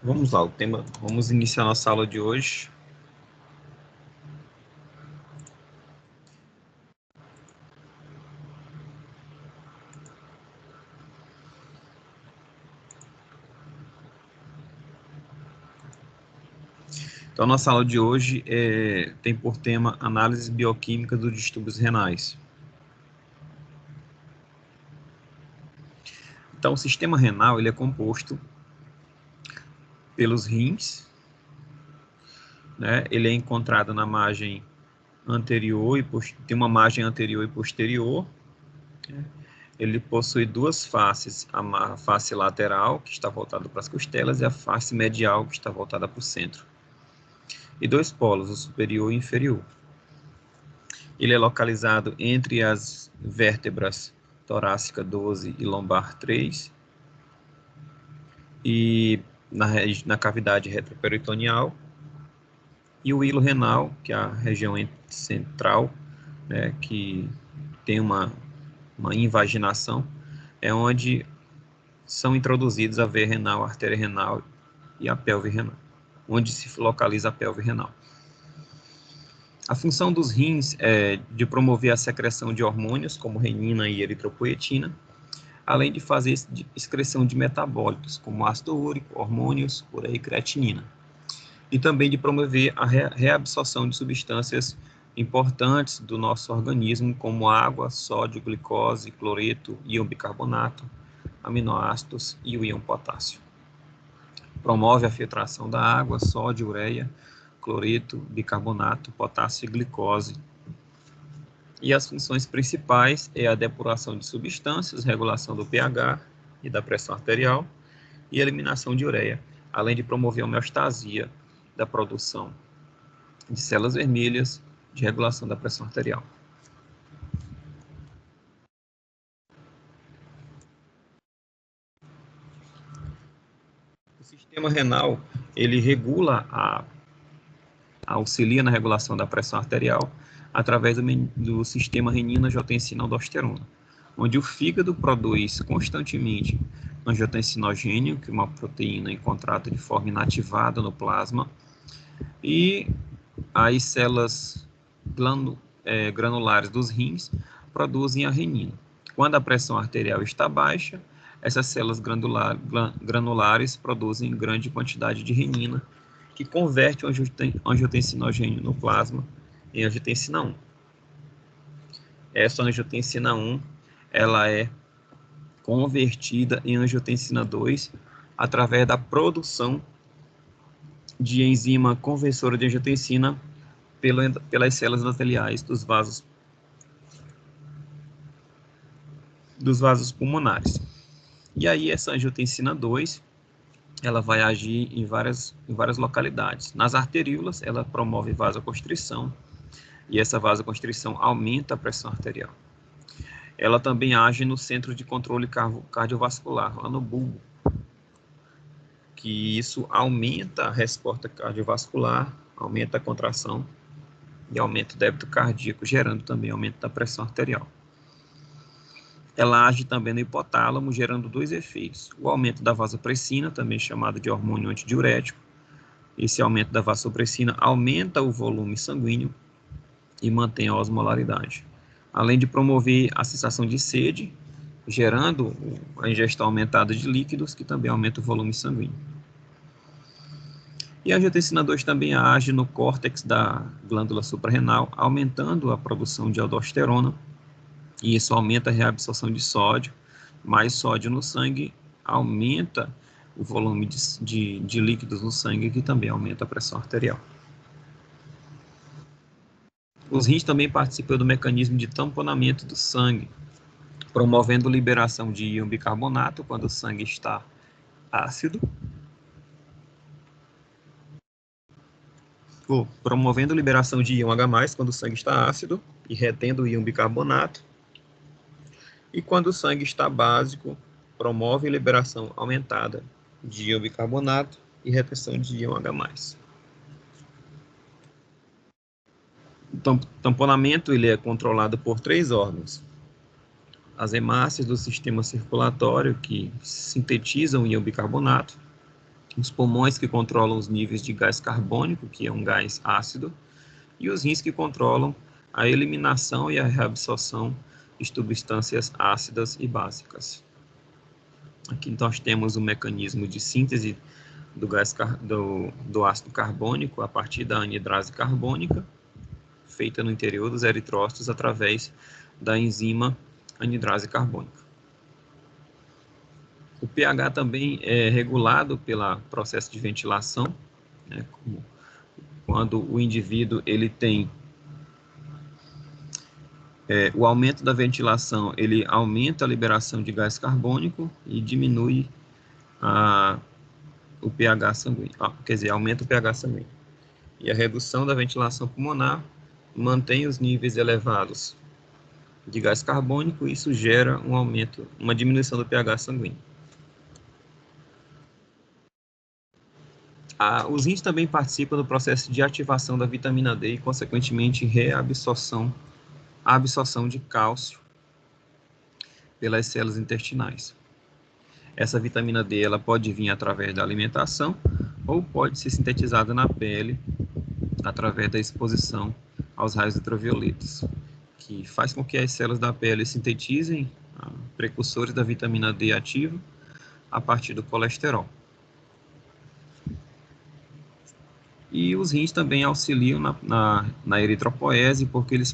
Vamos lá, vamos iniciar nossa aula de hoje. Então, nossa aula de hoje tem por tema análise bioquímica dos distúrbios renais. Então, o sistema renal ele é composto pelos rins, né? Ele é encontrado na margem anterior tem uma margem anterior e posterior. Né? Ele possui duas faces, a face lateral, que está voltada para as costelas, e a face medial, que está voltada para o centro. E dois polos, o superior e o inferior. Ele é localizado entre as vértebras torácica 12 e lombar 3, e na cavidade retroperitoneal, e o hilo renal, que é a região central, né, que tem uma invaginação, é onde são introduzidos a veia renal, a artéria renal e a pelve renal, onde se localiza a pelve renal. A função dos rins é de promover a secreção de hormônios, como renina e eritropoetina, além de fazer excreção de metabólitos, como ácido úrico, hormônios, ureia e creatinina. E também de promover a reabsorção de substâncias importantes do nosso organismo, como água, sódio, glicose, cloreto, íon bicarbonato, aminoácidos e o íon potássio. Promove a filtração da água, sódio, ureia, cloreto, bicarbonato, potássio e glicose. E as funções principais é a depuração de substâncias, regulação do pH e da pressão arterial e eliminação de ureia, além de promover a homeostasia da produção de células vermelhas, de regulação da pressão arterial. O sistema renal, ele auxilia na regulação da pressão arterial através do sistema renina-angiotensina-aldosterona, onde o fígado produz constantemente angiotensinogênio, que é uma proteína encontrada de forma inativada no plasma, e as células granulares dos rins produzem a renina. Quando a pressão arterial está baixa, essas células granulares produzem grande quantidade de renina, que converte o angiotensinogênio no plasma em angiotensina 1. Essa angiotensina 1, ela é convertida em angiotensina 2 através da de enzima conversora de angiotensina pelas células endoteliais dos vasos pulmonares. E aí essa angiotensina 2, ela vai agir em várias localidades. Nas arteríolas, ela promove vasoconstrição, e essa vasoconstrição aumenta a pressão arterial. Ela também age no centro de controle cardiovascular, lá no bulbo, que isso aumenta a resposta cardiovascular, aumenta a contração e aumenta o débito cardíaco, gerando também aumento da pressão arterial. Ela age também no hipotálamo, gerando dois efeitos: o aumento da vasopressina, também chamado de hormônio antidiurético. Esse aumento da vasopressina aumenta o volume sanguíneo e mantém a osmolaridade, além de promover a sensação de sede, gerando a ingestão aumentada de líquidos, que também aumenta o volume sanguíneo. E a angiotensina 2 também age no córtex da glândula suprarrenal, aumentando a produção de aldosterona, e isso aumenta a reabsorção de sódio. Mais sódio no sangue aumenta o volume de líquidos no sangue, que também aumenta a pressão arterial. Os rins também participam do mecanismo de tamponamento do sangue, promovendo liberação de íon bicarbonato quando o sangue está ácido, promovendo liberação de íon H+, quando o sangue está ácido, e retendo o íon bicarbonato. E quando o sangue está básico, promove liberação aumentada de íon bicarbonato e retenção de íon H+. O tamponamento ele é controlado por 3 órgãos: as hemácias do sistema circulatório, que sintetizam íon bicarbonato, os pulmões que controlam os níveis de gás carbônico, que é um gás ácido, e os rins que controlam a eliminação e a reabsorção de substâncias ácidas e básicas. Aqui nós temos o mecanismo de síntese do ácido carbônico a partir da anidrase carbônica, feita no interior dos eritrócitos através da enzima anidrase carbônica. O pH também é regulado pelo processo de ventilação, né, quando o indivíduo ele tem o aumento da ventilação, ele aumenta a liberação de gás carbônico e diminui o pH sanguíneo, quer dizer, aumenta o pH sanguíneo. E a redução da ventilação pulmonar mantém os níveis elevados de gás carbônico, e isso gera um aumento, uma diminuição do pH sanguíneo. Os rins também participam do processo de ativação da vitamina D e, consequentemente, absorção de cálcio pelas células intestinais. Essa vitamina D ela pode vir através da alimentação ou pode ser sintetizada na pele através da exposição aos raios ultravioletas, que faz com que as células da pele sintetizem precursores da vitamina D ativa a partir do colesterol. E os rins também auxiliam na eritropoese, porque eles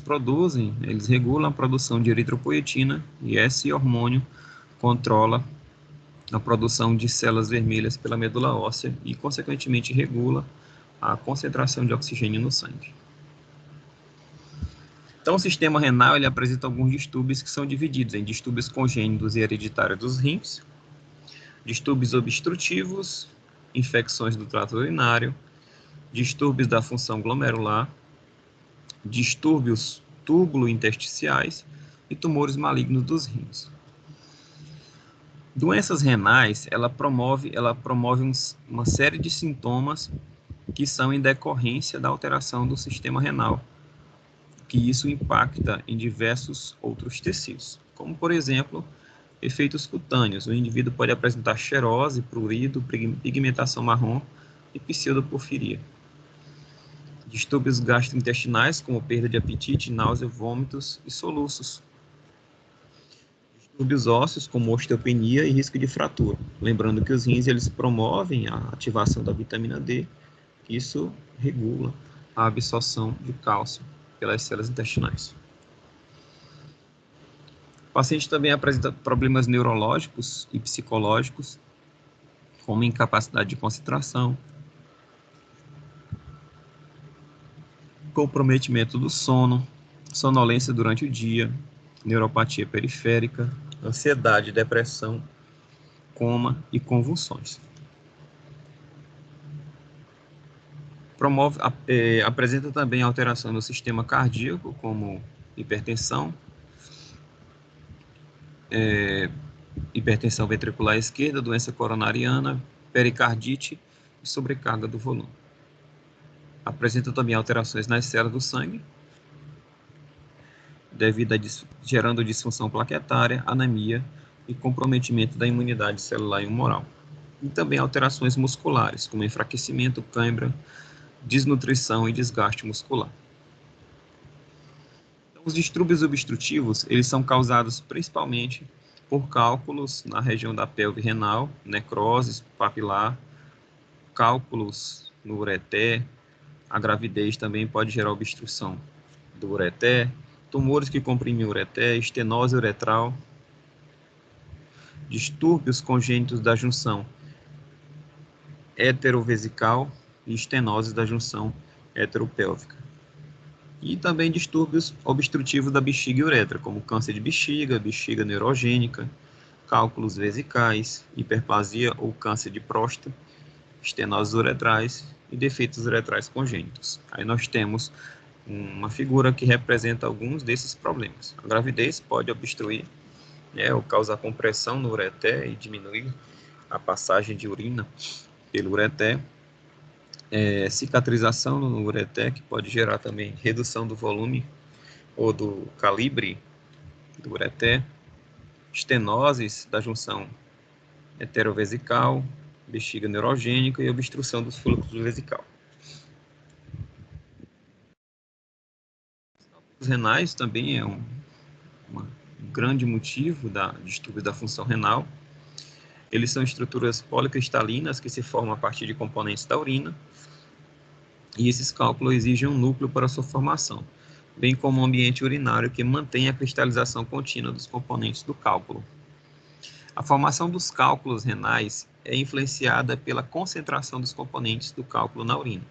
regulam a produção de eritropoetina, e esse hormônio controla a produção de células vermelhas pela medula óssea e, consequentemente, regula a concentração de oxigênio no sangue. Então, o sistema renal ele apresenta alguns distúrbios que são divididos em distúrbios congênitos e hereditários dos rins, distúrbios obstrutivos, infecções do trato urinário, distúrbios da função glomerular, distúrbios túbulo-intersticiais e tumores malignos dos rins. Doenças renais, ela promove uma série de sintomas que são em decorrência da alteração do sistema renal, que isso impacta em diversos outros tecidos, como, por exemplo, efeitos cutâneos. O indivíduo pode apresentar xerose, prurido, pigmentação marrom e pseudoporfiria. Distúrbios gastrointestinais, como perda de apetite, náusea, vômitos e soluços. Distúrbios ósseos, como osteopenia e risco de fratura. Lembrando que os rins eles promovem a ativação da vitamina D, isso regula a absorção de cálcio pelas células intestinais. O paciente também apresenta problemas neurológicos e psicológicos, como incapacidade de concentração, comprometimento do sono, sonolência durante o dia, neuropatia periférica, ansiedade, depressão, coma e convulsões. Apresenta também alteração no sistema cardíaco, como hipertensão, hipertensão ventricular esquerda, doença coronariana, pericardite e sobrecarga do volume. Apresenta também alterações nas células do sangue, gerando disfunção plaquetária, anemia e comprometimento da imunidade celular e humoral. E também alterações musculares, como enfraquecimento, cãibra, desnutrição e desgaste muscular. Então, os distúrbios obstrutivos, eles são causados principalmente por cálculos na região da pelve renal, necrose papilar, cálculos no ureter. A gravidez também pode gerar obstrução do ureter, tumores que comprimem o ureter, estenose uretral, distúrbios congênitos da junção heterovesical e estenose da junção heteropélvica. E também distúrbios obstrutivos da bexiga e uretra, como câncer de bexiga, bexiga neurogênica, cálculos vesicais, hiperplasia ou câncer de próstata, estenoses uretrais e defeitos uretrais congênitos. Aí nós temos uma figura que representa alguns desses problemas. A gravidez pode obstruir, ou causar compressão no ureter e diminuir a passagem de urina pelo ureter. Cicatrização no ureter, que pode gerar também redução do volume ou do calibre do ureter. Estenoses da junção heterovesical, bexiga neurogênica e obstrução dos fluxos vesical. Os renais também é um grande motivo da distúrbio da função renal. Eles são estruturas policristalinas que se formam a partir de componentes da urina, e esses cálculos exigem um núcleo para sua formação, bem como um ambiente urinário que mantém a cristalização contínua dos componentes do cálculo. A formação dos cálculos renais é influenciada pela concentração dos componentes do cálculo na urina,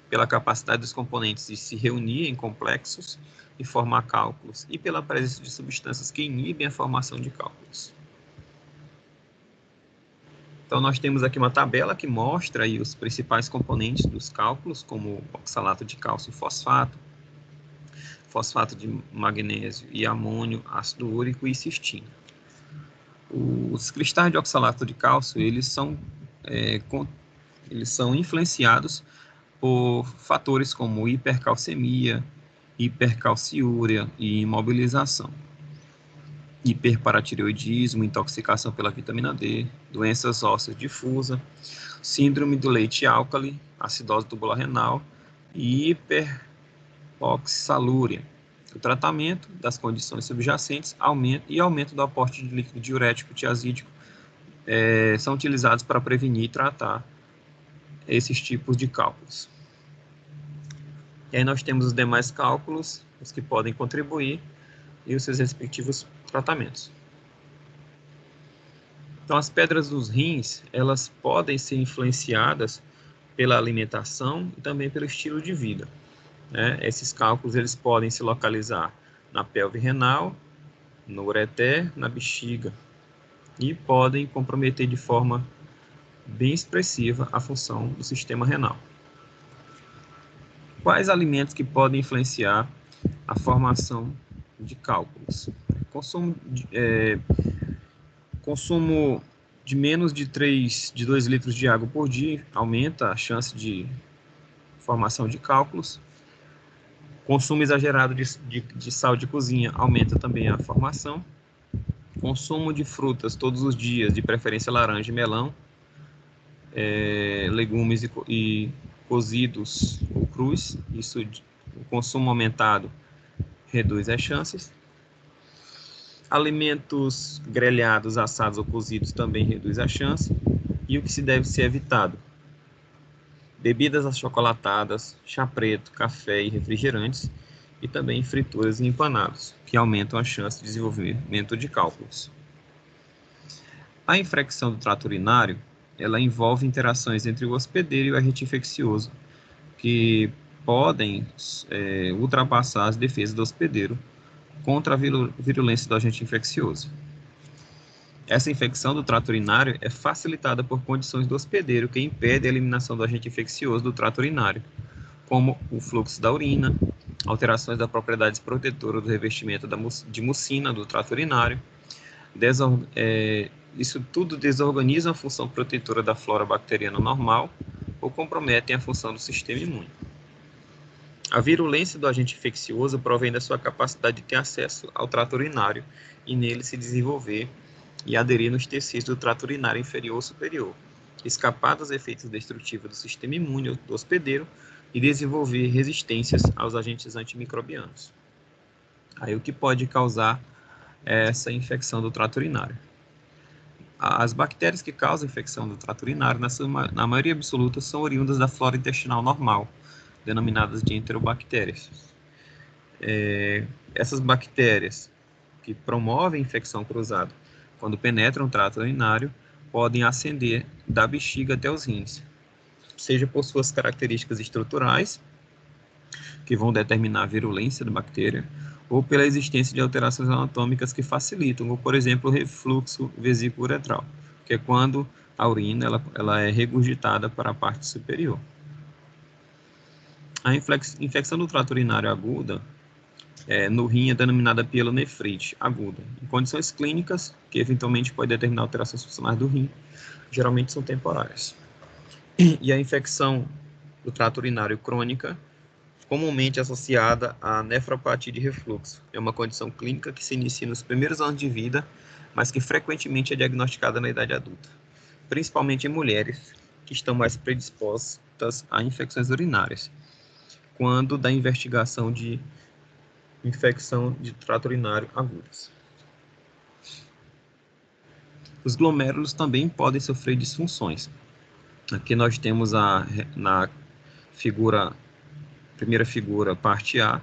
pela capacidade dos componentes de se reunir em complexos e formar cálculos, e pela presença de substâncias que inibem a formação de cálculos. Então, nós temos aqui uma tabela que mostra aí os principais componentes dos cálculos, como oxalato de cálcio e fosfato, fosfato de magnésio e amônio, ácido úrico e cistina. Os cristais de oxalato de cálcio, eles são influenciados por fatores como hipercalcemia, hipercalciúria e imobilização, hiperparatireoidismo, intoxicação pela vitamina D, doenças ósseas difusas, síndrome do leite álcali, acidose tubular renal e hiperoxalúria. O tratamento das condições subjacentes aumento do aporte de líquido diurético tiazídico são utilizados para prevenir e tratar esses tipos de cálculos. E aí nós temos os demais cálculos, os que podem contribuir e os seus respectivos tratamentos. Então, as pedras dos rins, elas podem ser influenciadas pela alimentação e também pelo estilo de vida, né? Esses cálculos, eles podem se localizar na pelve renal, no ureter, na bexiga, e podem comprometer de forma bem expressiva a função do sistema renal. Quais alimentos que podem influenciar a formação de cálculos? Consumo de menos de 2 litros de água por dia aumenta a chance de formação de cálculos. Consumo exagerado de sal de cozinha aumenta também a formação. Consumo de frutas todos os dias, de preferência laranja e melão, legumes e cozidos ou crus, o consumo aumentado reduz as chances. Alimentos grelhados, assados ou cozidos também reduz a chance. E o que se deve ser evitado? Bebidas achocolatadas, chá preto, café e refrigerantes, e também frituras e empanados, que aumentam a chance de desenvolvimento de cálculos. A infecção do trato urinário, ela envolve interações entre o hospedeiro e o agente infeccioso, que podem ultrapassar as defesas do hospedeiro contra a virulência do agente infeccioso. Essa infecção do trato urinário é facilitada por condições do hospedeiro que impedem a eliminação do agente infeccioso do trato urinário, como o fluxo da urina, alterações da propriedades protetoras do revestimento de mucina do trato urinário. Isso tudo desorganiza a função protetora da flora bacteriana normal ou comprometem a função do sistema imune. A virulência do agente infeccioso provém da sua capacidade de ter acesso ao trato urinário e nele se desenvolver e aderir nos tecidos do trato urinário inferior ou superior, escapar dos efeitos destrutivos do sistema imune do hospedeiro e desenvolver resistências aos agentes antimicrobianos. Aí o que pode causar essa infecção do trato urinário? As bactérias que causam infecção do trato urinário, na maioria absoluta, são oriundas da flora intestinal normal, denominadas de enterobactérias. Essas bactérias que promovem infecção cruzada, quando penetram o trato urinário, podem ascender da bexiga até os rins, seja por suas características estruturais, que vão determinar a virulência da bactéria, ou pela existência de alterações anatômicas que facilitam, como, por exemplo, o refluxo vesículo-uretral, que é quando a urina ela é regurgitada para a parte superior. A infecção do trato urinário aguda no rim é denominada pielonefrite aguda. Em condições clínicas, que eventualmente pode determinar alterações funcionais do rim, geralmente são temporárias. E a infecção do trato urinário crônica, comumente associada à nefropatia de refluxo. É uma condição clínica que se inicia nos primeiros anos de vida, mas que frequentemente é diagnosticada na idade adulta. principalmente em mulheres que estão mais predispostas a infecções urinárias, quando da investigação de infecção de trato urinário agudas. Os glomérulos também podem sofrer disfunções. Aqui nós temos na primeira figura, parte A,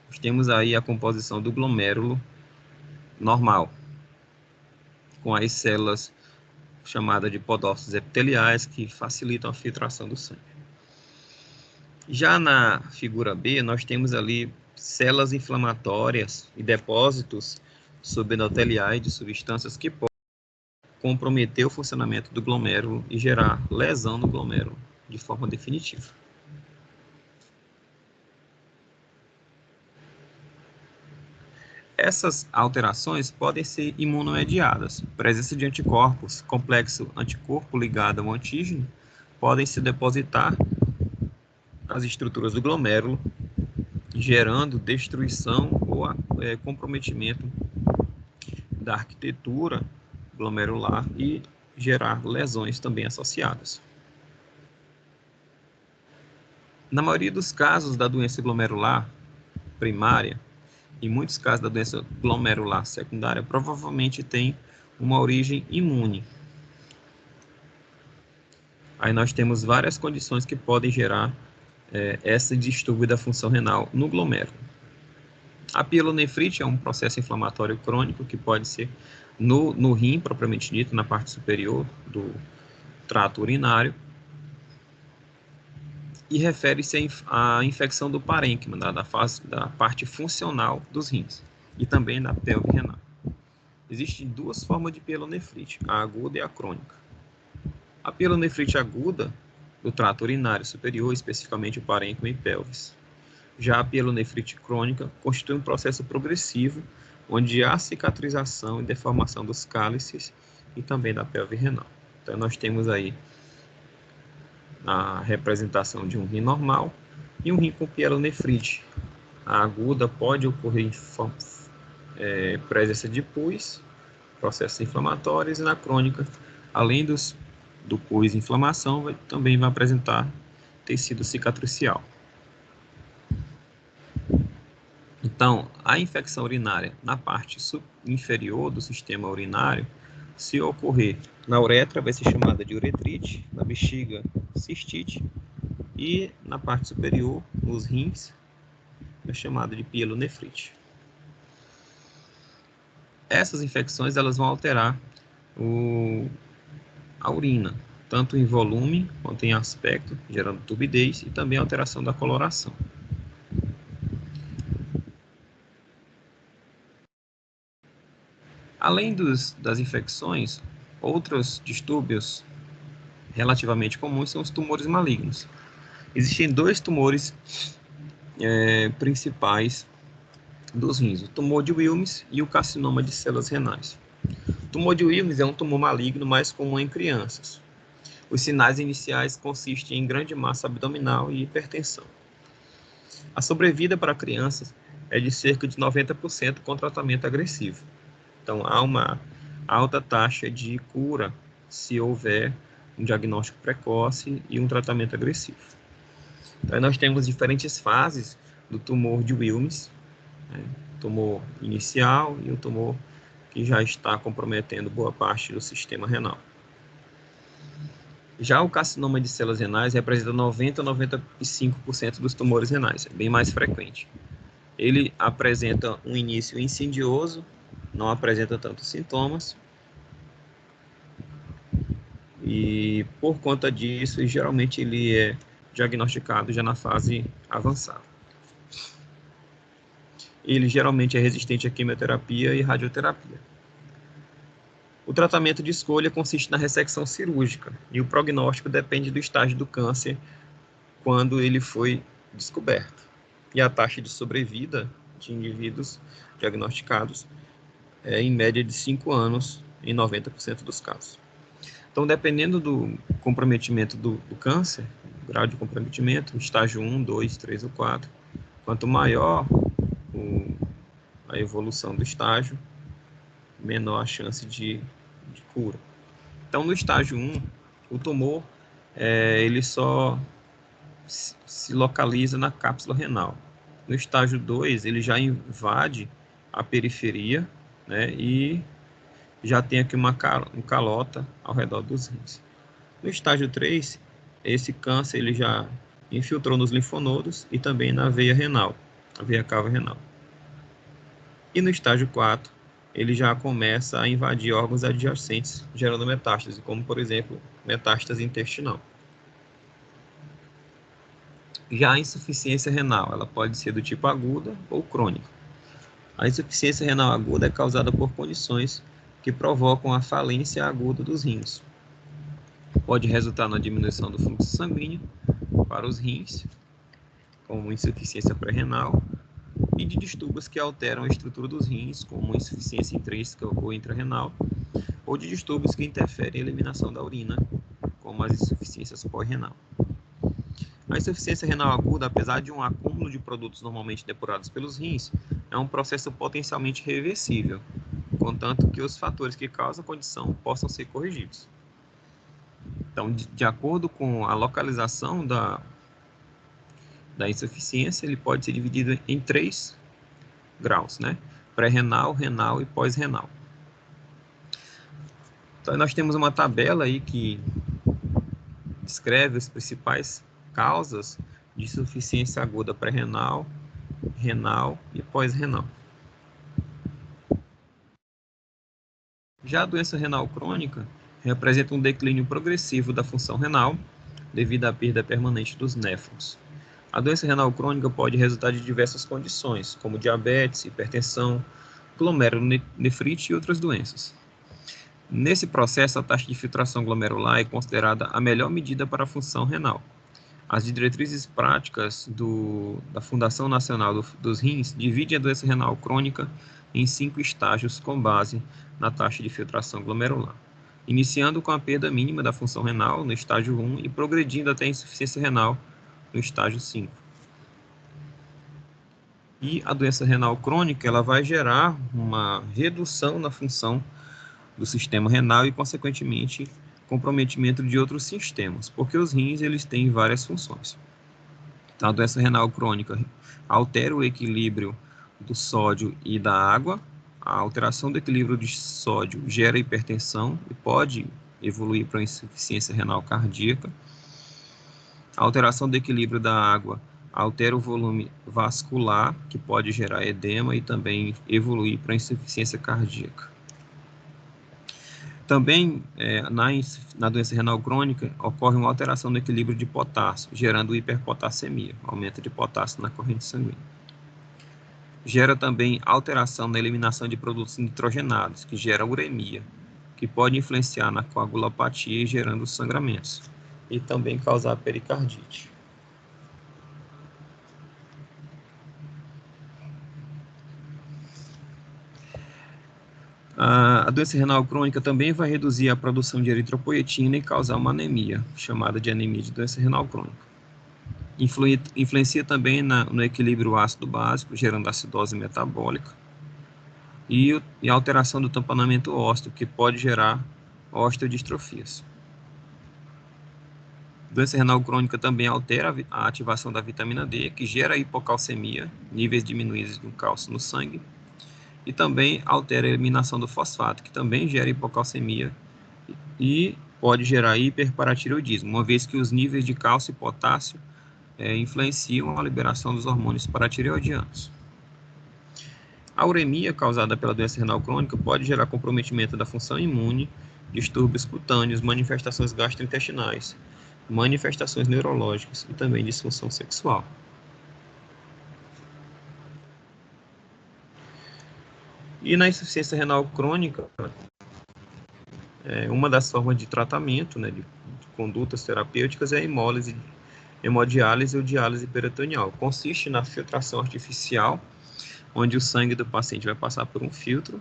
nós temos aí a composição do glomérulo normal, com as células chamadas de podócitos epiteliais, que facilitam a filtração do sangue. Já na figura B, nós temos ali células inflamatórias e depósitos subendoteliais de substâncias que podem comprometer o funcionamento do glomérulo e gerar lesão no glomérulo de forma definitiva. Essas alterações podem ser imunomediadas. Presença de anticorpos, complexo anticorpo ligado a um antígeno, podem se depositar nas estruturas do glomérulo, gerando destruição ou comprometimento da arquitetura glomerular e gerar lesões também associadas. Na maioria dos casos da doença glomerular primária, em muitos casos da doença glomerular secundária, provavelmente tem uma origem imune. Aí nós temos várias condições que podem gerar esse distúrbio da função renal no glomérulo. A pielonefrite é um processo inflamatório crônico que pode ser no rim, propriamente dito, na parte superior do trato urinário, e refere-se à infecção do parênquima, da parte funcional dos rins, e também da pelve renal. Existem duas formas de pielonefrite, a aguda e a crônica. A pielonefrite aguda, do trato urinário superior, especificamente o parênquima e pelvis. Já a pielonefrite crônica constitui um processo progressivo, onde há cicatrização e deformação dos cálices e também da pelve renal. Então, nós temos aí a representação de um rim normal e um rim com pielonefrite. A aguda pode ocorrer em presença de pus, processos inflamatórios, e na crônica, além do pus e inflamação, também vai apresentar tecido cicatricial. Então, a infecção urinária na parte inferior do sistema urinário, se ocorrer na uretra, vai ser chamada de uretrite, na bexiga, cistite, e na parte superior, nos rins, é chamada de pielonefrite. Essas infecções elas vão alterar a urina, tanto em volume quanto em aspecto, gerando turbidez e também alteração da coloração. Além das infecções, outros distúrbios relativamente comuns são os tumores malignos. Existem dois tumores principais dos rins, o tumor de Wilms e o carcinoma de células renais. O tumor de Wilms é um tumor maligno mais comum em crianças. Os sinais iniciais consistem em grande massa abdominal e hipertensão. A sobrevida para crianças é de cerca de 90% com tratamento agressivo. Então, há uma alta taxa de cura se houver um diagnóstico precoce e um tratamento agressivo. Então, nós temos diferentes fases do tumor de Wilms, tumor inicial e o tumor que já está comprometendo boa parte do sistema renal. Já o carcinoma de células renais representa 90% a 95% dos tumores renais, é bem mais frequente. Ele apresenta um início insidioso, não apresenta tantos sintomas, e por conta disso, geralmente ele é diagnosticado já na fase avançada. Ele geralmente é resistente à quimioterapia e radioterapia. O tratamento de escolha consiste na ressecção cirúrgica, e o prognóstico depende do estágio do câncer quando ele foi descoberto. E a taxa de sobrevida de indivíduos diagnosticados é em média de 5 anos em 90% dos casos. Então, dependendo do comprometimento do câncer, o grau de comprometimento, estágio 1, 2, 3 ou 4, quanto maior a evolução do estágio, menor a chance de cura. Então, no estágio 1, o tumor ele só se localiza na cápsula renal. No estágio 2, ele já invade a periferia, né, e já tem aqui uma calota ao redor dos rins. No estágio 3, esse câncer ele já infiltrou nos linfonodos e também na veia renal, a veia cava renal. E no estágio 4, ele já começa a invadir órgãos adjacentes, gerando metástase, como, por exemplo, metástase intestinal. Já a insuficiência renal, ela pode ser do tipo aguda ou crônica. A insuficiência renal aguda é causada por condições que provocam a falência aguda dos rins. Pode resultar na diminuição do fluxo sanguíneo para os rins, como insuficiência pré-renal, e de distúrbios que alteram a estrutura dos rins, como insuficiência intrínseca ou intrarrenal, ou de distúrbios que interferem na eliminação da urina, como as insuficiências pós-renal. A insuficiência renal aguda, apesar de um acúmulo de produtos normalmente depurados pelos rins, é um processo potencialmente reversível, contanto que os fatores que causam a condição possam ser corrigidos. Então, de acordo com a localização da insuficiência, ele pode ser dividido em 3 graus, né? Pré-renal, renal e pós-renal. Então, nós temos uma tabela aí que descreve as principais causas de insuficiência aguda pré-renal, renal e pós-renal. Já a doença renal crônica representa um declínio progressivo da função renal devido à perda permanente dos néfrons. A doença renal crônica pode resultar de diversas condições, como diabetes, hipertensão, glomerulonefrite e outras doenças. Nesse processo, a taxa de filtração glomerular é considerada a melhor medida para a função renal. As diretrizes práticas da Fundação Nacional dos Rins dividem a doença renal crônica em 5 estágios com base na taxa de filtração glomerular, iniciando com a perda mínima da função renal no estágio 1 e progredindo até a insuficiência renal no estágio 5. E a doença renal crônica ela vai gerar uma redução na função do sistema renal e, consequentemente, comprometimento de outros sistemas, porque os rins eles têm várias funções. Então, a doença renal crônica altera o equilíbrio do sódio e da água. A alteração do equilíbrio de sódio gera hipertensão e pode evoluir para insuficiência renal cardíaca. A alteração do equilíbrio da água altera o volume vascular, que pode gerar edema e também evoluir para insuficiência cardíaca. Também, na doença renal crônica, ocorre uma alteração no equilíbrio de potássio, gerando hiperpotassemia, aumento de potássio na corrente sanguínea. Gera também alteração na eliminação de produtos nitrogenados, que gera uremia, que pode influenciar na coagulopatia, gerando sangramentos, e também causar pericardite. A doença renal crônica também vai reduzir a produção de eritropoetina e causar uma anemia, chamada de anemia de doença renal crônica. Influencia também no equilíbrio ácido-básico, gerando acidose metabólica, e a alteração do tamponamento ósseo, que pode gerar osteodistrofias. A doença renal crônica também altera a ativação da vitamina D, que gera hipocalcemia, níveis diminuídos do cálcio no sangue, e também altera a eliminação do fosfato, que também gera hipocalcemia e pode gerar hiperparatireoidismo, uma vez que os níveis de cálcio e potássio influenciam a liberação dos hormônios paratireoidianos. A uremia causada pela doença renal crônica pode gerar comprometimento da função imune, distúrbios cutâneos, manifestações gastrointestinais, manifestações neurológicas e também disfunção sexual. E na insuficiência renal crônica, uma das formas de tratamento, né, de condutas terapêuticas, é a hemodiálise ou diálise peritoneal. Consiste na filtração artificial, onde o sangue do paciente vai passar por um filtro,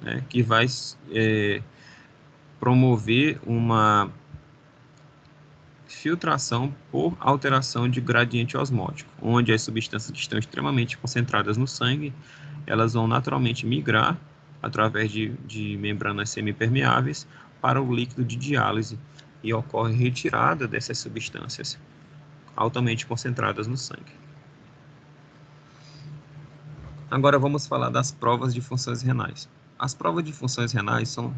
né, que vai promover uma filtração por alteração de gradiente osmótico, onde as substâncias que estão extremamente concentradas no sangue, elas vão naturalmente migrar através de membranas semipermeáveis para o líquido de diálise e ocorre retirada dessas substâncias altamente concentradas no sangue. Agora vamos falar das provas de funções renais. As provas de funções renais são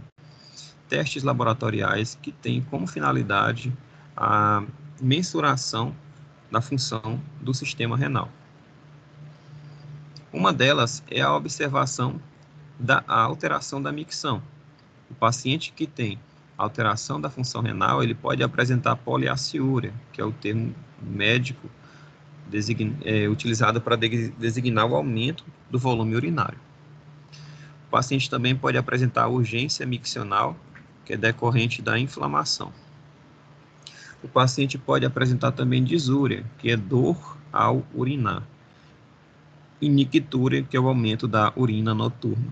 testes laboratoriais que têm como finalidade a mensuração da função do sistema renal. Uma delas é a observação da alteração da micção. O paciente que tem alteração da função renal, ele pode apresentar poliaciúria, que é o termo médico utilizado para designar o aumento do volume urinário. O paciente também pode apresentar urgência miccional, que é decorrente da inflamação. O paciente pode apresentar também disúria, que é dor ao urinar, e nictúria, que é o aumento da urina noturna,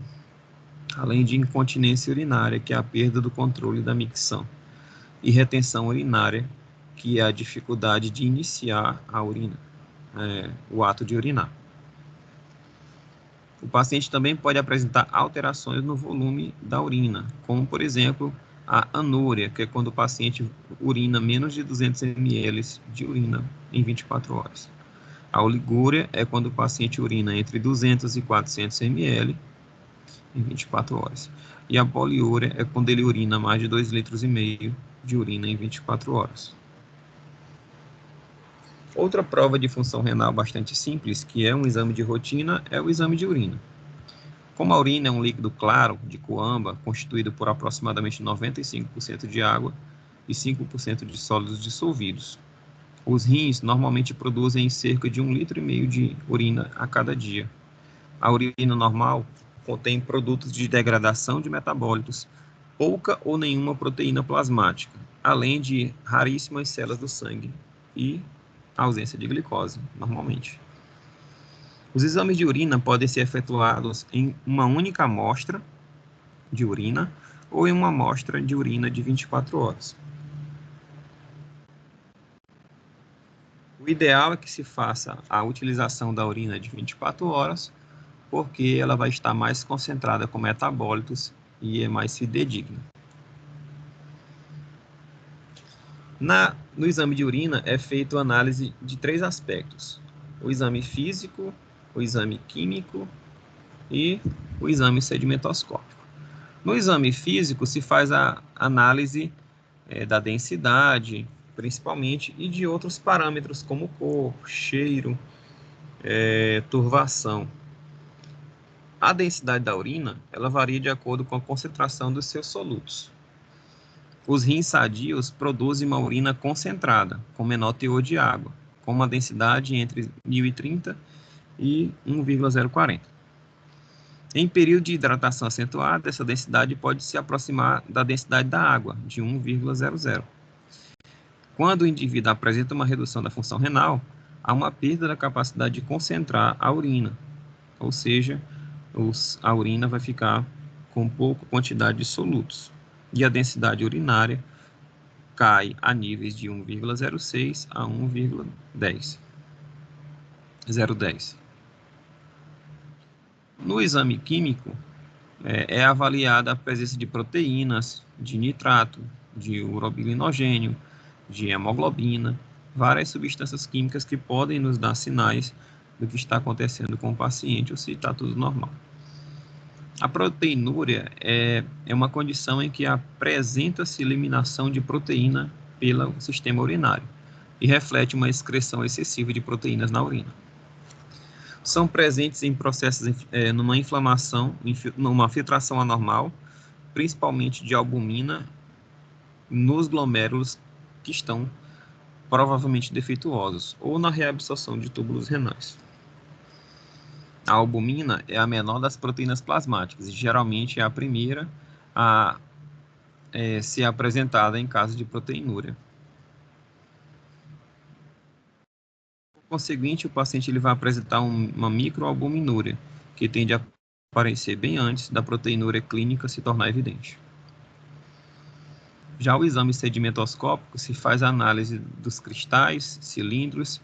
além de incontinência urinária, que é a perda do controle da micção, e retenção urinária, que é a dificuldade de iniciar a urina, o ato de urinar. O paciente também pode apresentar alterações no volume da urina, como, por exemplo, a anúria, que é quando o paciente urina menos de 200 ml de urina em 24 horas. A oligúria é quando o paciente urina entre 200 e 400 ml em 24 horas. E a poliúria é quando ele urina mais de 2,5 litros de urina em 24 horas. Outra prova de função renal bastante simples, que é um exame de rotina, é o exame de urina. Como a urina é um líquido claro, de coamba, constituído por aproximadamente 95% de água e 5% de sólidos dissolvidos, os rins normalmente produzem cerca de 1,5 litro de urina a cada dia. A urina normal contém produtos de degradação de metabólitos, pouca ou nenhuma proteína plasmática, além de raríssimas células do sangue e ausência de glicose, normalmente. Os exames de urina podem ser efetuados em uma única amostra de urina ou em uma amostra de urina de 24 horas. O ideal é que se faça a utilização da urina de 24 horas, porque ela vai estar mais concentrada com metabólitos e é mais fidedigna. No exame de urina é feita a análise de 3 aspectos: o exame físico, o exame químico e o exame sedimentoscópico. No exame físico se faz a análise da densidade, principalmente, e de outros parâmetros como cor, cheiro, turvação. A densidade da urina, ela varia de acordo com a concentração dos seus solutos. Os rins sadios produzem uma urina concentrada, com menor teor de água, com uma densidade entre 1030 e 1,040. Em período de hidratação acentuada, essa densidade pode se aproximar da densidade da água, de 1,00. Quando o indivíduo apresenta uma redução da função renal, há uma perda da capacidade de concentrar a urina, ou seja, a urina vai ficar com pouca quantidade de solutos, e a densidade urinária cai a níveis de 1,06 a 1,010. No exame químico, é avaliada a presença de proteínas, de nitrato, de urobilinogênio, de hemoglobina, várias substâncias químicas que podem nos dar sinais do que está acontecendo com o paciente ou se está tudo normal. A proteinúria é uma condição em que apresenta-se eliminação de proteína pelo sistema urinário e reflete uma excreção excessiva de proteínas na urina. São presentes em processos numa inflamação, numa filtração anormal, principalmente de albumina, nos glomérulos que estão provavelmente defeituosos, ou na reabsorção de túbulos renais. A albumina é a menor das proteínas plasmáticas e geralmente é a primeira a ser apresentada em caso de proteinúria. Por conseguinte, o paciente ele vai apresentar uma microalbuminúria, que tende a aparecer bem antes da proteinúria clínica se tornar evidente. Já o exame sedimentoscópico se faz a análise dos cristais, cilindros,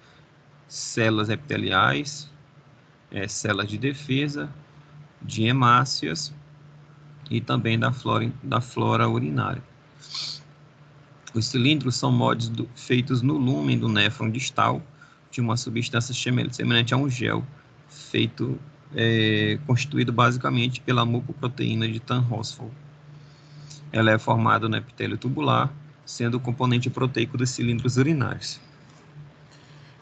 células epiteliais, células de defesa, de hemácias e também da flora urinária. Os cilindros são moldes feitos no lúmen do néfron distal de uma substância semelhante a um gel, constituído basicamente pela mucoproteína de Tan-Horsfall. Ela é formada no epitélio tubular, sendo o componente proteico dos cilindros urinários.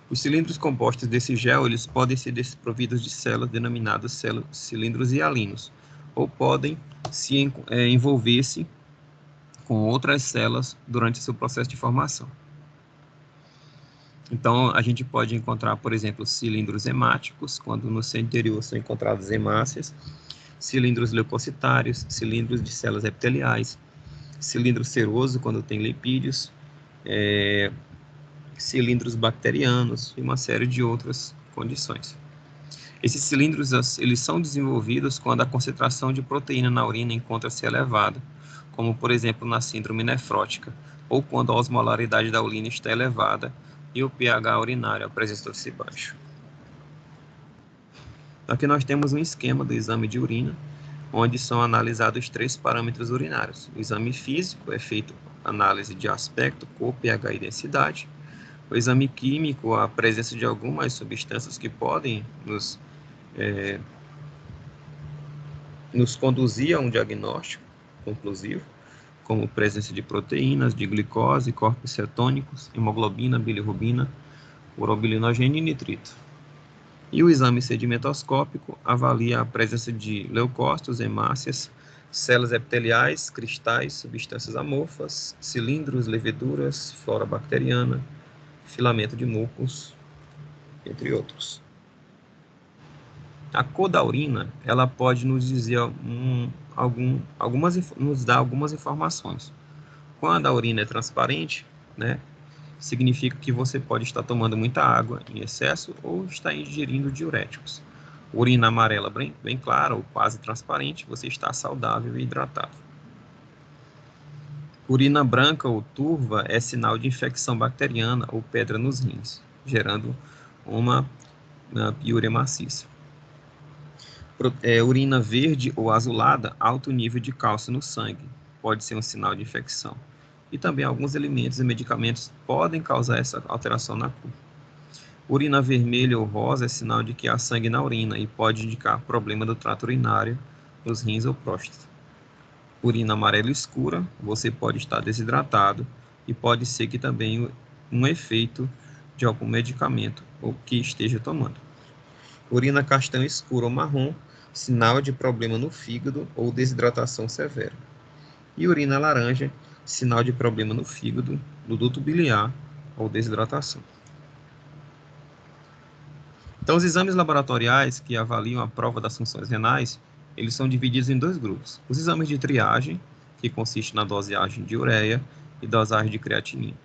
Os cilindros compostos desse gel eles podem ser desprovidos de células denominadas cilindros hialinos, ou podem se envolver-se com outras células durante seu processo de formação. Então, a gente pode encontrar, por exemplo, cilindros hemáticos, quando no seu interior são encontradas hemácias, cilindros leucocitários, cilindros de células epiteliais, cilindro seroso, quando tem lipídios, cilindros bacterianos e uma série de outras condições. Esses cilindros eles são desenvolvidos quando a concentração de proteína na urina encontra-se elevada, como, por exemplo, na síndrome nefrótica, ou quando a osmolaridade da urina está elevada e o pH urinário apresenta-se baixo. Aqui nós temos um esquema do exame de urina, onde são analisados 3 parâmetros urinários. O exame físico é feito análise de aspecto, cor, pH e densidade. O exame químico, a presença de algumas substâncias que podem nos conduzir a um diagnóstico conclusivo, como presença de proteínas, de glicose, corpos cetônicos, hemoglobina, bilirrubina, urobilinogênio e nitrito. E o exame sedimentoscópico avalia a presença de leucócitos, hemácias, células epiteliais, cristais, substâncias amorfas, cilindros, leveduras, flora bacteriana, filamento de mucos, entre outros. A cor da urina, ela pode nos dizer nos dar algumas informações. Quando a urina é transparente, significa que você pode estar tomando muita água em excesso ou está ingerindo diuréticos. Urina amarela bem clara ou quase transparente, você está saudável e hidratado. Urina branca ou turva é sinal de infecção bacteriana ou pedra nos rins, gerando uma piúria maciça. Urina verde ou azulada, alto nível de cálcio no sangue, pode ser um sinal de infecção. E também alguns alimentos e medicamentos podem causar essa alteração na cor. Urina vermelha ou rosa é sinal de que há sangue na urina e pode indicar problema do trato urinário, nos rins ou próstata. Urina amarela escura, você pode estar desidratado e pode ser que também um efeito de algum medicamento ou que esteja tomando. Urina castanho escura ou marrom, sinal de problema no fígado ou desidratação severa. E urina laranja, sinal de problema no fígado, no duto biliar ou desidratação. Então, os exames laboratoriais que avaliam a prova das funções renais, eles são divididos em 2 grupos. Os exames de triagem, que consiste na dosagem de ureia e dosagem de creatinina.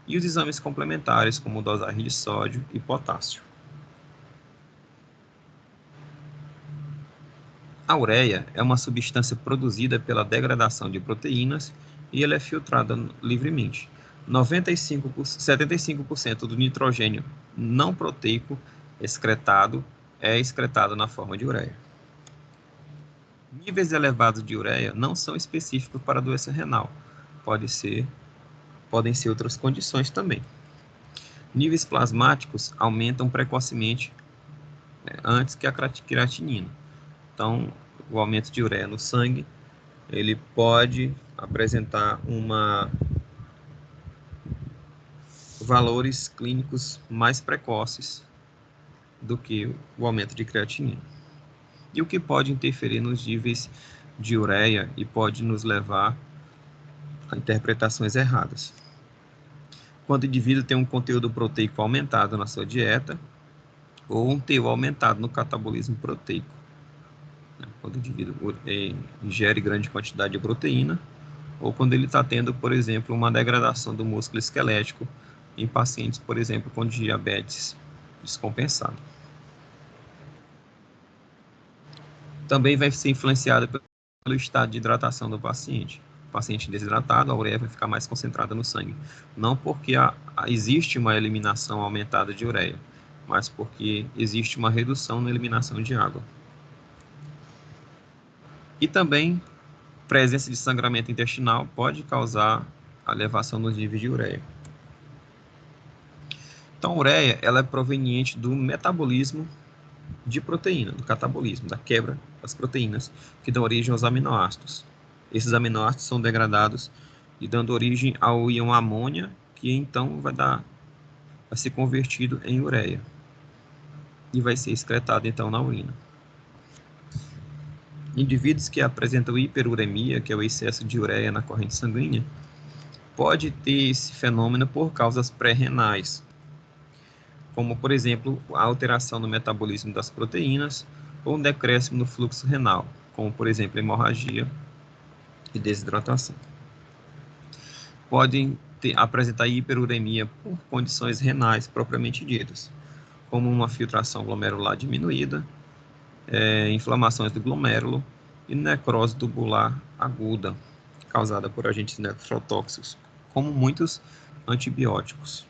E os exames complementares, como dosagem de sódio e potássio. A ureia é uma substância produzida pela degradação de proteínas e ela é filtrada livremente. 75% do nitrogênio não proteico excretado é excretado na forma de ureia. Níveis elevados de ureia não são específicos para a doença renal. Podem ser outras condições também. Níveis plasmáticos aumentam precocemente antes que a creatinina. Então, o aumento de ureia no sangue, ele pode apresentar valores clínicos mais precoces do que o aumento de creatinina. E o que pode interferir nos níveis de ureia e pode nos levar a interpretações erradas. Quando o indivíduo tem um conteúdo proteico aumentado na sua dieta, ou um teor aumentado no catabolismo proteico. Quando o indivíduo ingere grande quantidade de proteína, ou quando ele está tendo, por exemplo, uma degradação do músculo esquelético em pacientes, por exemplo, com diabetes descompensado. Também vai ser influenciada pelo estado de hidratação do paciente. O paciente desidratado, a ureia vai ficar mais concentrada no sangue. Não porque existe uma eliminação aumentada de ureia, mas porque existe uma redução na eliminação de água. E também Presença de sangramento intestinal pode causar a elevação dos níveis de ureia. Então, a ureia ela é proveniente do metabolismo de proteína, do catabolismo, da quebra das proteínas, que dão origem aos aminoácidos. Esses aminoácidos são degradados e dando origem ao íon amônia, que então vai ser convertido em ureia e vai ser excretado então na urina. Indivíduos que apresentam hiperuremia, que é o excesso de ureia na corrente sanguínea, pode ter esse fenômeno por causas pré-renais, como, por exemplo, a alteração no metabolismo das proteínas ou um decréscimo no fluxo renal, como, por exemplo, hemorragia e desidratação. Podem apresentar hiperuremia por condições renais propriamente ditas, como uma filtração glomerular diminuída, inflamações do glomérulo e necrose tubular aguda, causada por agentes nefrotóxicos, como muitos antibióticos.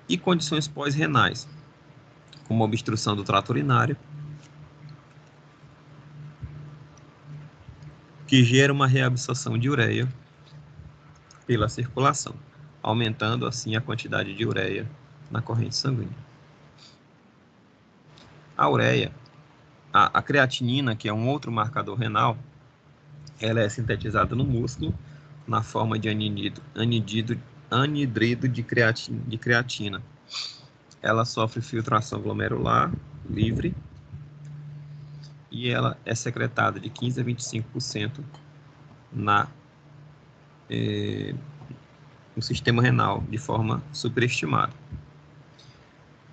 E condições pós-renais, como obstrução do trato urinário, que gera uma reabsorção de ureia pela circulação, aumentando assim a quantidade de ureia na corrente sanguínea. A ureia, a creatinina, que é um outro marcador renal, ela é sintetizada no músculo na forma de anidrido de creatina. Ela sofre filtração glomerular livre e ela é secretada de 15 a 25% no sistema renal de forma superestimada.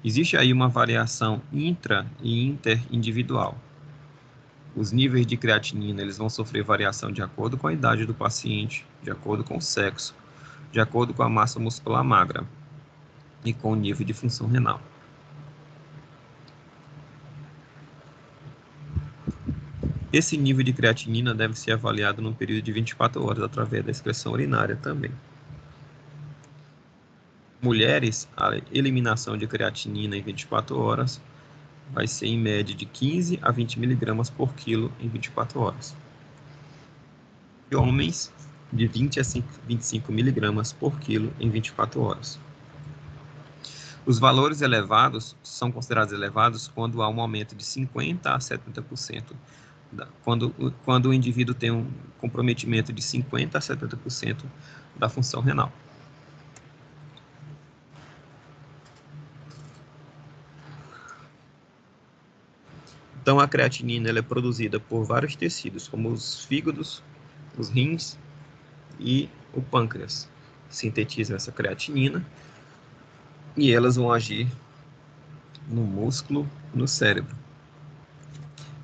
Existe aí uma variação intra e interindividual. Os níveis de creatinina eles vão sofrer variação de acordo com a idade do paciente, de acordo com o sexo, de acordo com a massa muscular magra e com o nível de função renal. Esse nível de creatinina deve ser avaliado num período de 24 horas através da excreção urinária também. Mulheres, a eliminação de creatinina em 24 horas vai ser em média de 15 a 20 miligramas por quilo em 24 horas. E homens, de 20 a 25 miligramas por quilo em 24 horas. Os valores elevados são considerados elevados quando há um aumento de 50% a 70%, quando o indivíduo tem um comprometimento de 50% a 70% da função renal. Então, a creatinina ela é produzida por vários tecidos, como os fígados, os rins e o pâncreas. Sintetizam essa creatinina e elas vão agir no músculo, no cérebro.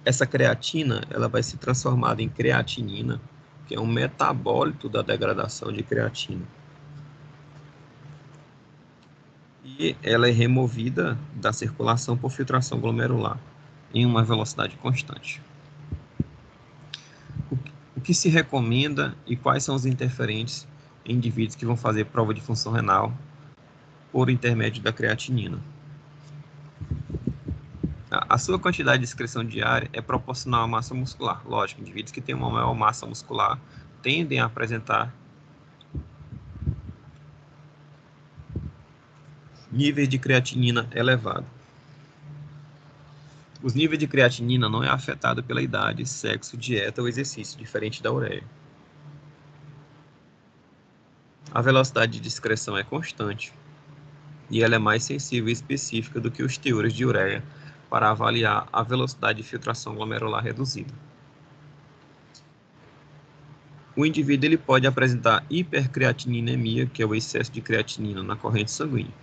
Essa creatina ela vai ser transformada em creatinina, que é um metabólito da degradação de creatina. E ela é removida da circulação por filtração glomerular em uma velocidade constante. O que se recomenda e quais são os interferentes em indivíduos que vão fazer prova de função renal por intermédio da creatinina? A sua quantidade de excreção diária é proporcional à massa muscular. Lógico, indivíduos que têm uma maior massa muscular tendem a apresentar níveis de creatinina elevado. Os níveis de creatinina não é afetado pela idade, sexo, dieta ou exercício, diferente da ureia. A velocidade de excreção é constante e ela é mais sensível e específica do que os teores de ureia para avaliar a velocidade de filtração glomerular reduzida. O indivíduo ele pode apresentar hipercreatininemia, que é o excesso de creatinina na corrente sanguínea.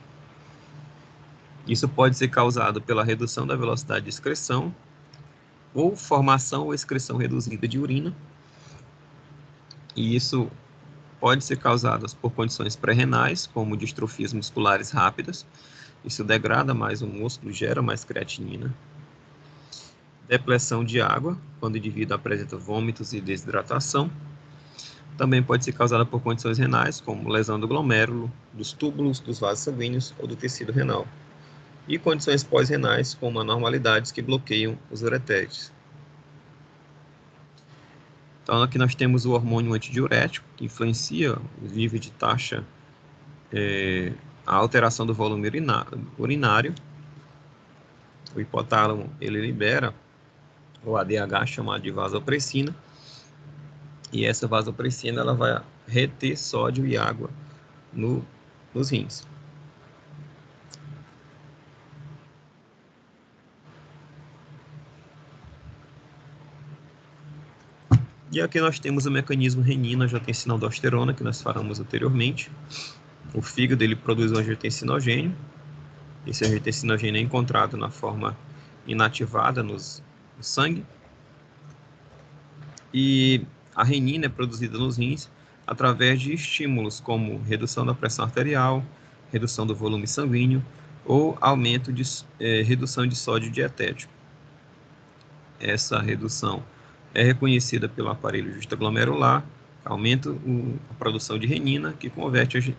Isso pode ser causado pela redução da velocidade de excreção ou formação ou excreção reduzida de urina. E isso pode ser causado por condições pré-renais, como distrofias musculares rápidas. Isso degrada mais o músculo, gera mais creatinina. Depressão de água, quando o indivíduo apresenta vômitos e desidratação. Também pode ser causada por condições renais, como lesão do glomérulo, dos túbulos, dos vasos sanguíneos ou do tecido renal. E condições pós-renais, como anormalidades que bloqueiam os ureteres. Então, aqui nós temos o hormônio antidiurético, que influencia o nível de taxa, a alteração do volume urinário. O hipotálamo, ele libera o ADH, chamado de vasopressina, e essa vasopressina ela vai reter sódio e água nos rins. E aqui nós temos o mecanismo renina-angiotensina-aldosterona, que nós falamos anteriormente. O fígado ele produz um angiotensinogênio. Esse angiotensinogênio é encontrado na forma inativada no sangue. E a renina é produzida nos rins através de estímulos como redução da pressão arterial, redução do volume sanguíneo ou redução de sódio dietético. Essa redução é reconhecida pelo aparelho justaglomerular, aumenta a produção de renina, que converte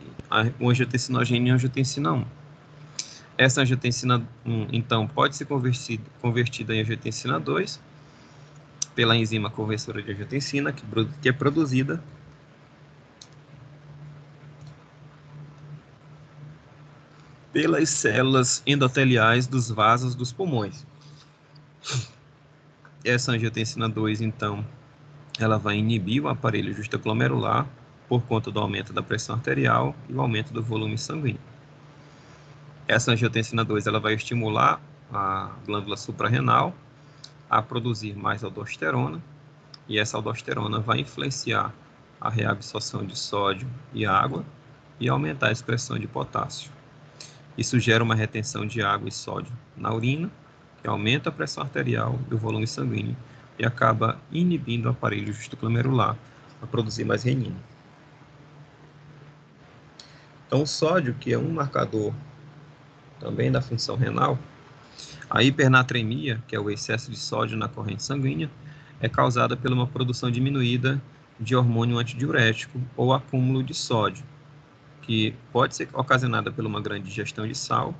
o angiotensinogênio em angiotensina 1. Essa angiotensina 1, então, pode ser convertida em angiotensina 2 pela enzima conversora de angiotensina, que é produzida pelas células endoteliais dos vasos dos pulmões. Essa angiotensina 2, então, ela vai inibir o aparelho justaglomerular por conta do aumento da pressão arterial e o aumento do volume sanguíneo. Essa angiotensina 2 ela vai estimular a glândula suprarrenal a produzir mais aldosterona, e essa aldosterona vai influenciar a reabsorção de sódio e água e aumentar a excreção de potássio. Isso gera uma retenção de água e sódio na urina, que aumenta a pressão arterial e o volume sanguíneo e acaba inibindo o aparelho justaglomerular a produzir mais renina. Então, o sódio, que é um marcador também da função renal, a hipernatremia, que é o excesso de sódio na corrente sanguínea, é causada por uma produção diminuída de hormônio antidiurético ou acúmulo de sódio, que pode ser ocasionada por uma grande ingestão de sal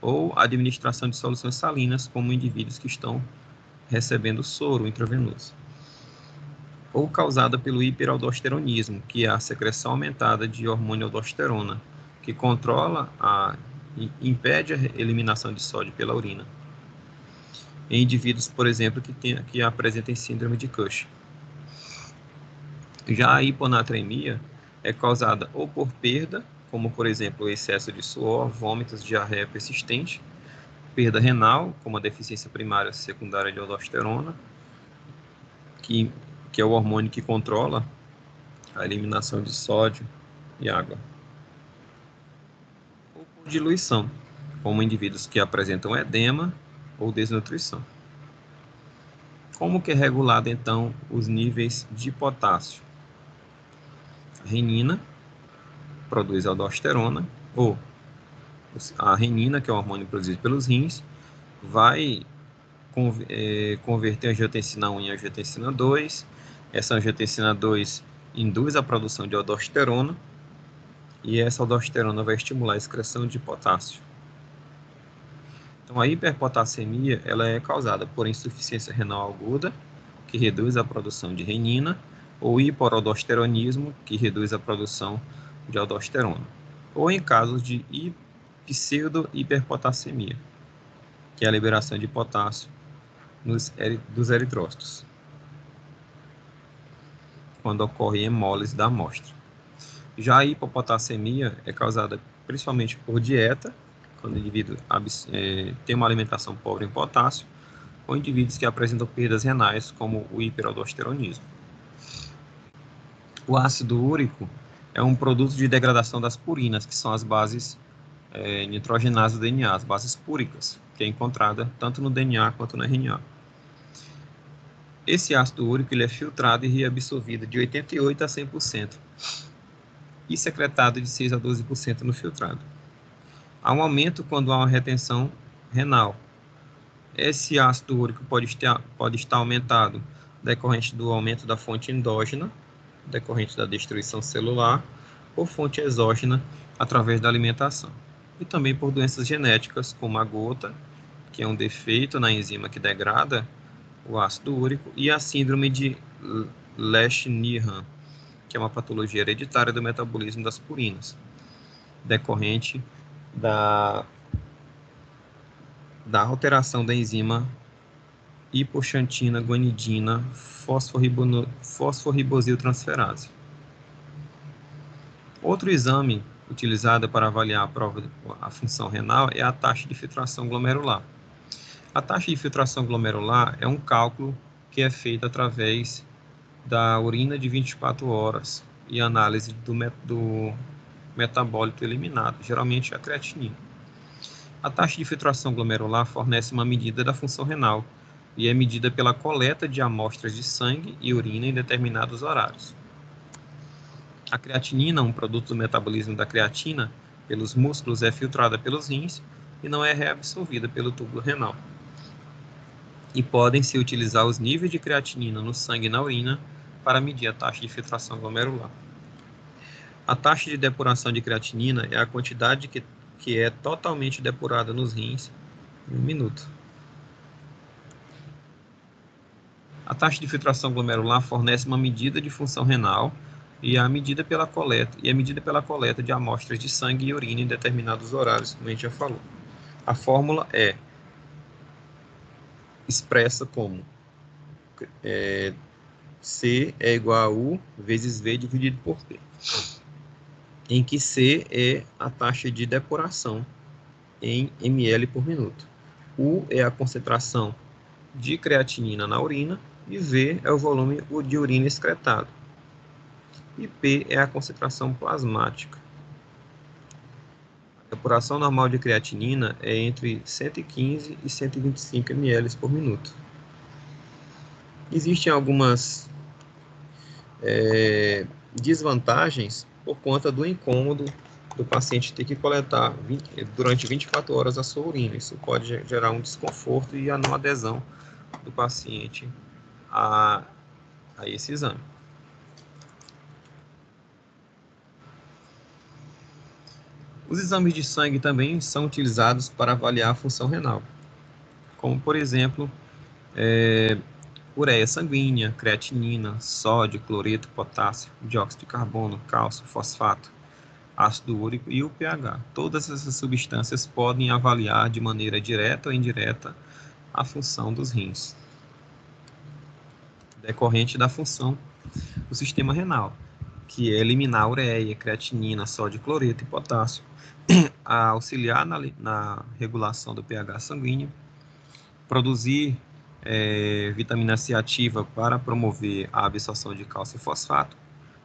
ou administração de soluções salinas, como indivíduos que estão recebendo soro intravenoso, ou causada pelo hiperaldosteronismo, que é a secreção aumentada de hormônio aldosterona, que controla e impede a eliminação de sódio pela urina, em indivíduos, por exemplo, que apresentem síndrome de Cushing. Já a hiponatremia é causada ou por perda, como por exemplo o excesso de suor, vômitos, diarreia persistente, perda renal, como a deficiência primária secundária de aldosterona, que é o hormônio que controla a eliminação de sódio e água, ou por diluição, como indivíduos que apresentam edema ou desnutrição. Como que é regulado então os níveis de potássio? A renina produz aldosterona, ou a renina, que é o hormônio produzido pelos rins, vai converter a angiotensina 1 em angiotensina 2. Essa angiotensina 2 induz a produção de aldosterona, e essa aldosterona vai estimular a excreção de potássio. Então, a hiperpotassemia ela é causada por insuficiência renal aguda, que reduz a produção de renina, ou hiporaldosteronismo, que reduz a produção de aldosterona, ou em casos de pseudo-hiperpotassemia, que é a liberação de potássio dos eritrócitos, quando ocorre hemólise da amostra. Já a hipopotassemia é causada principalmente por dieta, quando o indivíduo tem uma alimentação pobre em potássio, ou indivíduos que apresentam perdas renais, como o hiperaldosteronismo. O ácido úrico é um produto de degradação das purinas, que são as bases nitrogenadas do DNA, as bases púricas, que é encontrada tanto no DNA quanto no RNA. Esse ácido úrico ele é filtrado e reabsorvido de 88% a 100%, e secretado de 6% a 12% no filtrado. Há um aumento quando há uma retenção renal. Esse ácido úrico pode estar aumentado decorrente do aumento da fonte endógena, decorrente da destruição celular, ou fonte exógena através da alimentação. E também por doenças genéticas, como a gota, que é um defeito na enzima que degrada o ácido úrico, e a síndrome de Lesch-Nyhan, que é uma patologia hereditária do metabolismo das purinas, decorrente da alteração da enzima hipoxantina guanidina fosforribosiltransferase. Outro exame utilizado para avaliar a função renal é a taxa de filtração glomerular. A taxa de filtração glomerular é um cálculo que é feito através da urina de 24 horas e análise do metabólito eliminado, geralmente a creatinina. A taxa de filtração glomerular fornece uma medida da função renal e é medida pela coleta de amostras de sangue e urina em determinados horários. A creatinina, um produto do metabolismo da creatina pelos músculos, é filtrada pelos rins e não é reabsorvida pelo túbulo renal. E podem-se utilizar os níveis de creatinina no sangue e na urina para medir a taxa de filtração glomerular. A taxa de depuração de creatinina é a quantidade que é totalmente depurada nos rins em um minuto. A taxa de filtração glomerular fornece uma medida de função renal e é medida pela coleta de amostras de sangue e urina em determinados horários, como a gente já falou. A fórmula é expressa como C é igual a U vezes V dividido por P, em que C é a taxa de depuração em ml por minuto. U é a concentração de creatinina na urina e V é o volume de urina excretado. E P é a concentração plasmática. A depuração normal de creatinina é entre 115 e 125 ml por minuto. Existem algumas desvantagens por conta do incômodo do paciente ter que coletar durante 24 horas a sua urina. Isso pode gerar um desconforto e a não adesão do paciente a esse exame. Os exames de sangue também são utilizados para avaliar a função renal, como, por exemplo, ureia sanguínea, creatinina, sódio, cloreto, potássio, dióxido de carbono, cálcio, fosfato, ácido úrico e o pH. Todas essas substâncias podem avaliar de maneira direta ou indireta a função dos rins, decorrente da função do sistema renal, que é eliminar a ureia, creatinina, sódio, cloreto e potássio, a auxiliar na regulação do pH sanguíneo, produzir vitamina C ativa para promover a absorção de cálcio e fosfato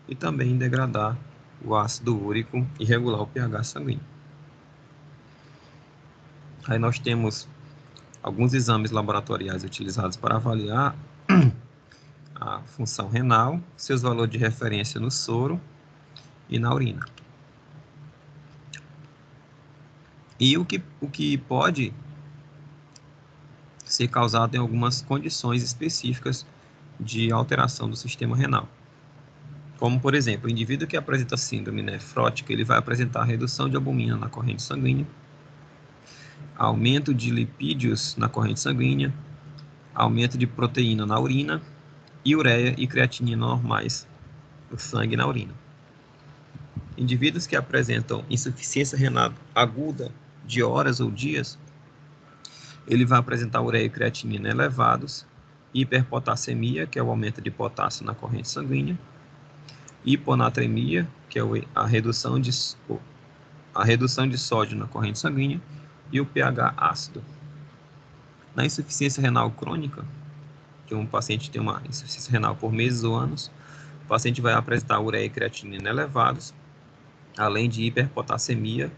e também degradar o ácido úrico e regular o pH sanguíneo. Aí nós temos alguns exames laboratoriais utilizados para avaliar a função renal, seus valores de referência no soro e na urina. E o que pode ser causado em algumas condições específicas de alteração do sistema renal. Como, por exemplo, o indivíduo que apresenta síndrome nefrótica, ele vai apresentar redução de albumina na corrente sanguínea, aumento de lipídios na corrente sanguínea, aumento de proteína na urina e ureia e creatinina normais no sangue e na urina. Indivíduos que apresentam insuficiência renal aguda de horas ou dias, ele vai apresentar ureia e creatinina elevados, hiperpotassemia, que é o aumento de potássio na corrente sanguínea, hiponatremia, que é a redução de sódio na corrente sanguínea, e o pH ácido. Na insuficiência renal crônica, que um paciente tem uma insuficiência renal por meses ou anos, o paciente vai apresentar ureia e creatinina elevados, além de hiperpotassemia,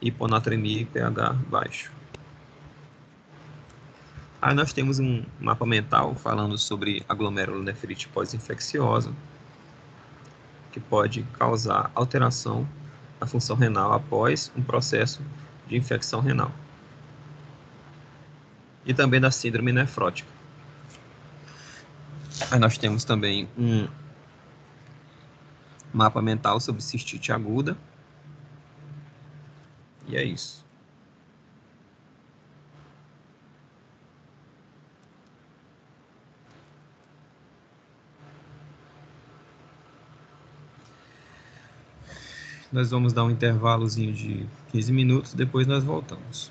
hiponatremia e pH baixo. Aí nós temos um mapa mental falando sobre a glomerulonefrite pós-infecciosa, que pode causar alteração da função renal após um processo de infecção renal. E também da síndrome nefrótica. Aí nós temos também um mapa mental sobre cistite aguda. E é isso. Nós vamos dar um intervalozinho de 15 minutos, depois nós voltamos.